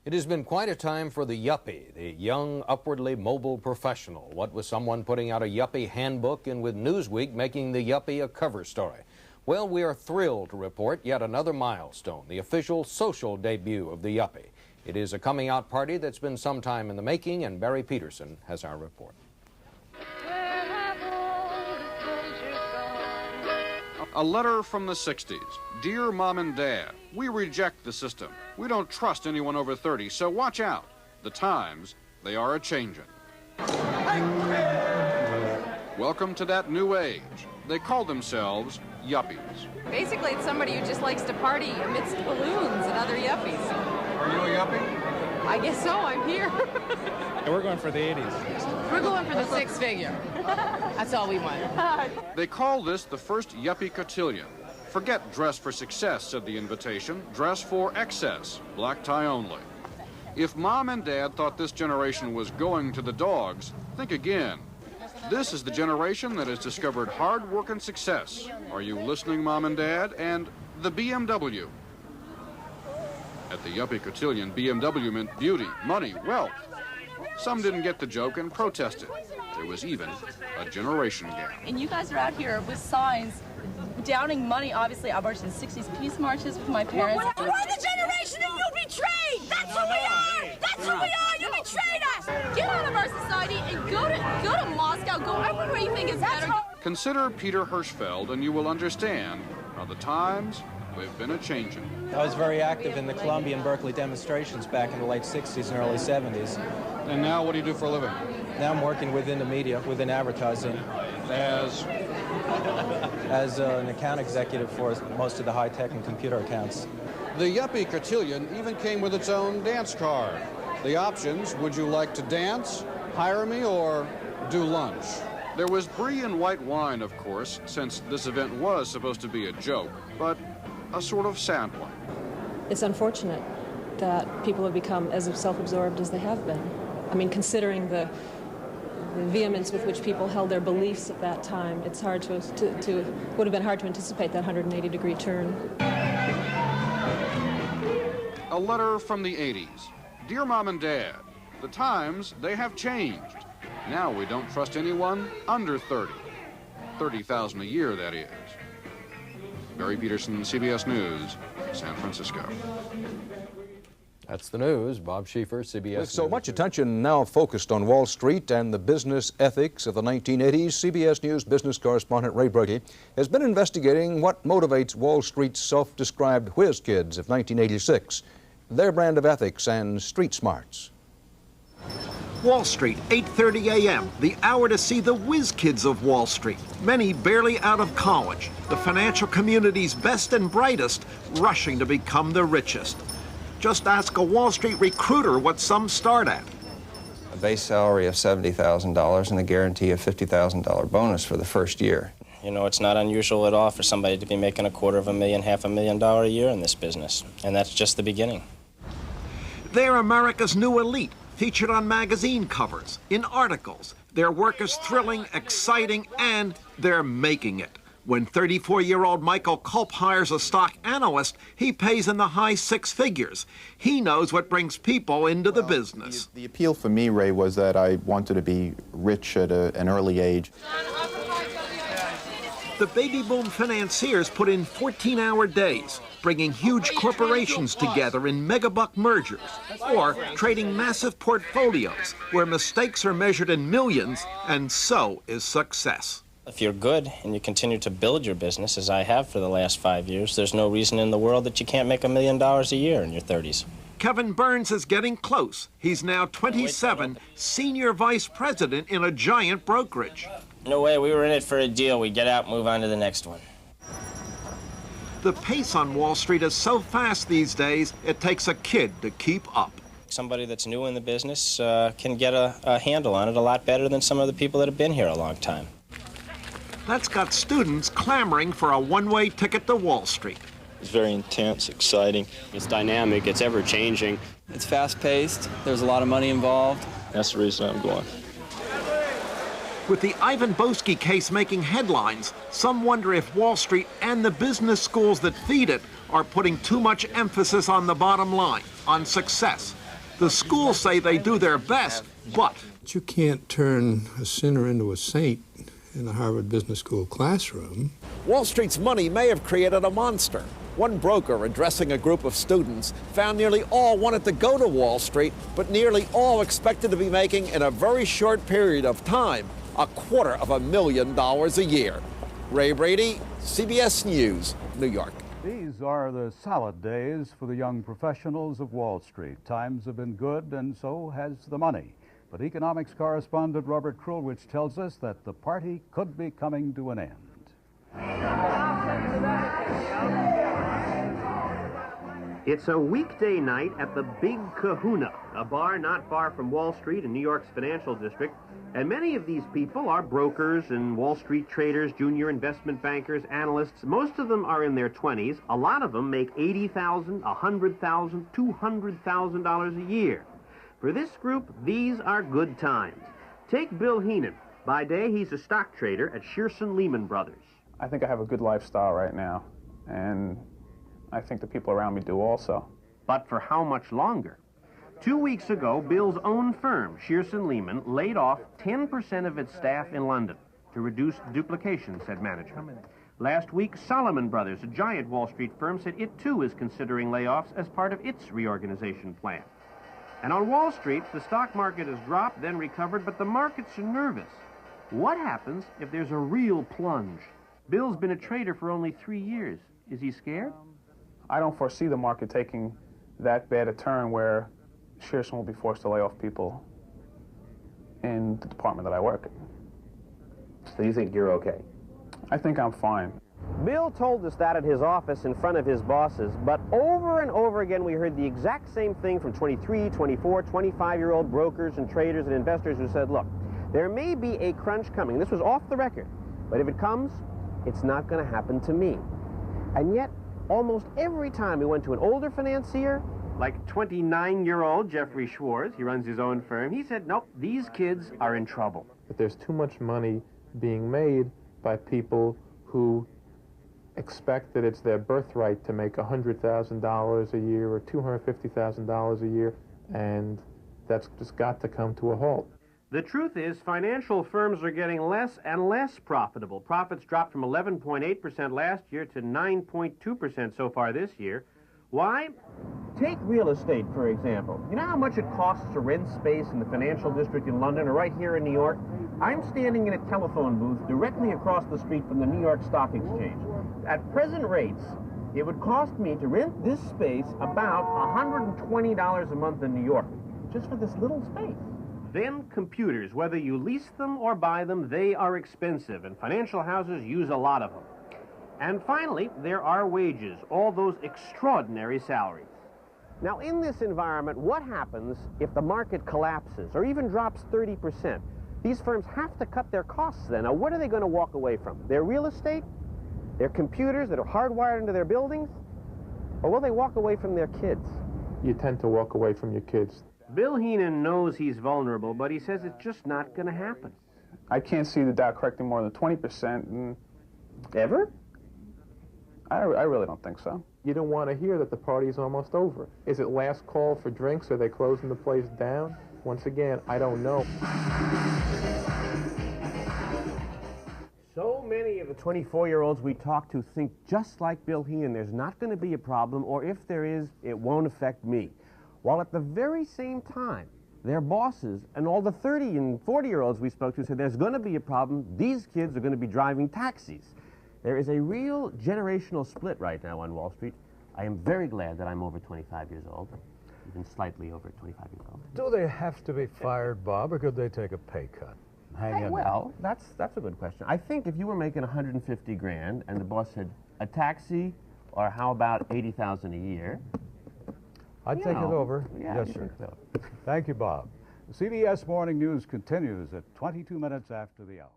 It has been quite a time for the yuppie, the young, upwardly mobile professional. What with someone putting out a yuppie handbook and with Newsweek making the yuppie a cover story. Well, we are thrilled to report yet another milestone, the official social debut of the yuppie. It is a coming out party that's been some time in the making, and Barry Peterson has our report. A letter from the 60s. Dear Mom and Dad, we reject the system. We don't trust anyone over 30, so watch out. The times, they are a-changin'. Welcome to that new age. They call themselves yuppies. Basically, it's somebody who just likes to party amidst balloons and other yuppies. Are you a yuppie? I guess so, I'm here. We're going for the 80s. We're going for the six-figure. That's all we want. They call this the first yuppie cotillion. Forget dress for success, said the invitation. Dress for excess, black tie only. If Mom and Dad thought this generation was going to the dogs, think again. This is the generation that has discovered hard work and success. Are you listening, Mom and Dad? And the BMW. At the yuppie cotillion, BMW meant beauty, money, wealth. Some didn't get the joke and protested. There was even a generation gap. And you guys are out here with signs downing money. Obviously, I marched in the 60s peace marches with my parents. We're the generation that you betrayed! That's who we are! That's who we are! You betrayed us! Get out of our society and go to Moscow. Go everywhere you think is better. Consider Peter Hirschfeld and you will understand how the times, they've been a-changin'. I was very active in the Columbia and Berkeley demonstrations back in the late 60s and early 70s. And now what do you do for a living? Now I'm working within the media, within advertising. As an account executive for most of the high-tech and computer accounts. The yuppie cotillion even came with its own dance card. The options, would you like to dance, hire me, or do lunch? There was brie and white wine, of course, since this event was supposed to be a joke, but a sort of sad one. It's unfortunate that people have become as self-absorbed as they have been. I mean, considering the vehemence with which people held their beliefs at that time, it's hard to would have been hard to anticipate that 180-degree turn. A letter from the 80s. Dear Mom and Dad, the times, they have changed. Now we don't trust anyone under 30. 30,000 a year, that is. Barry Peterson, CBS News, San Francisco. That's the news. Bob Schieffer, CBS With so News. much attention now focused on Wall Street and the business ethics of the 1980s, CBS News business correspondent Ray Berge has been investigating what motivates Wall Street's self-described whiz kids of 1986, their brand of ethics and street smarts. Wall Street, 8:30 a.m., the hour to see the whiz kids of Wall Street, many barely out of college, the financial community's best and brightest, rushing to become the richest. Just ask a Wall Street recruiter what some start at. A base salary of $70,000 and a guarantee of $50,000 bonus for the first year. You know, it's not unusual at all for somebody to be making $250,000, $500,000 a year in this business, and that's just the beginning. They're America's new elite, featured on magazine covers, in articles. Their work is thrilling, exciting, and they're making it. When 34-year-old Michael Culp hires a stock analyst, he pays in the high six figures. He knows what brings people into the business. The appeal for me, Ray, was that I wanted to be rich at an early age. The baby boom financiers put in 14-hour days, bringing huge corporations together in megabuck mergers, or trading massive portfolios where mistakes are measured in millions, and so is success. If you're good and you continue to build your business, as I have for the last 5 years, there's no reason in the world that you can't make $1 million a year in your 30s. Kevin Burns is getting close. He's now 27, senior vice president in a giant brokerage. No way, we were in it for a deal. We get out and move on to the next one. The pace on Wall Street is so fast these days, it takes a kid to keep up. Somebody that's new in the business can get a handle on it a lot better than some of the people that have been here a long time. That's got students clamoring for a one-way ticket to Wall Street. It's very intense, exciting. It's dynamic, it's ever-changing. It's fast-paced, there's a lot of money involved. That's the reason I'm going. With the Ivan Boesky case making headlines, some wonder if Wall Street and the business schools that feed it are putting too much emphasis on the bottom line, on success. The schools say they do their best, but you can't turn a sinner into a saint in a Harvard Business School classroom. Wall Street's money may have created a monster. One broker addressing a group of students found nearly all wanted to go to Wall Street, but nearly all expected to be making, in a very short period of time, $250,000 a year. Ray Brady, CBS News, New York. These are the salad days for the young professionals of Wall Street. Times have been good, and so has the money. But economics correspondent Robert Krulwich tells us that the party could be coming to an end. It's a weekday night at the Big Kahuna, a bar not far from Wall Street in New York's financial district. And many of these people are brokers and Wall Street traders, junior investment bankers, analysts. Most of them are in their 20s. A lot of them make $80,000, $100,000, $200,000 a year. For this group, these are good times. Take Bill Heenan. By day, he's a stock trader at Shearson Lehman Brothers. I think I have a good lifestyle right now, and I think the people around me do also. But for how much longer? 2 weeks ago, Bill's own firm, Shearson Lehman, laid off 10% of its staff in London to reduce duplication, said management. Last week, Salomon Brothers, a giant Wall Street firm, said it too is considering layoffs as part of its reorganization plan. And on Wall Street, the stock market has dropped, then recovered, but the markets are nervous. What happens if there's a real plunge? Bill's been a trader for only 3 years. Is he scared? I don't foresee the market taking that bad a turn where Shearson will be forced to lay off people in the department that I work in. So you think you're okay? I think I'm fine. Bill told us that at his office in front of his bosses, but over and over again we heard the exact same thing from 23, 24, 25-year-old brokers and traders and investors who said, look, there may be a crunch coming. This was off the record, but if it comes, it's not going to happen to me. And yet, almost every time we went to an older financier, like 29-year-old Jeffrey Schwartz, he runs his own firm, he said, nope, these kids are in trouble. But there's too much money being made by people who expect that it's their birthright to make $100,000 a year or $250,000 a year, and that's just got to come to a halt. The truth is, financial firms are getting less and less profitable. Profits dropped from 11.8% last year to 9.2% so far this year. Why? Take real estate, for example. You know how much it costs to rent space in the financial district in London or right here in New York? I'm standing in a telephone booth directly across the street from the New York Stock Exchange. At present rates, it would cost me to rent this space about $120 a month in New York, just for this little space. Then computers, whether you lease them or buy them, they are expensive, and financial houses use a lot of them. And finally, there are wages, all those extraordinary salaries. Now, in this environment, what happens if the market collapses or even drops 30%? These firms have to cut their costs then. Now, what are they going to walk away from? Their real estate? Their computers that are hardwired into their buildings? Or will they walk away from their kids? You tend to walk away from your kids. Bill Heenan knows he's vulnerable, but he says it's just not going to happen. I can't see the Dow correcting more than 20%. Ever? I really don't think so. You don't want to hear that the party's almost over. Is it last call for drinks? Are they closing the place down? Once again, I don't know. So many of the 24-year-olds we talk to think just like Bill Heenan, there's not going to be a problem, or if there is, it won't affect me. While at the very same time, their bosses and all the 30 and 40-year-olds we spoke to said there's going to be a problem. These kids are going to be driving taxis. There is a real generational split right now on Wall Street. I am very glad that I'm over 25 years old, even slightly over 25 years old. Do they have to be fired, Bob, or could they take a pay cut? Hang in well, that's a good question. I think if you were making 150 grand and the boss said a taxi, or how about 80,000 a year? I'd take it over. Yeah, yes, sir. Thank you, Bob. The CBS Morning News continues at 22 minutes after the hour.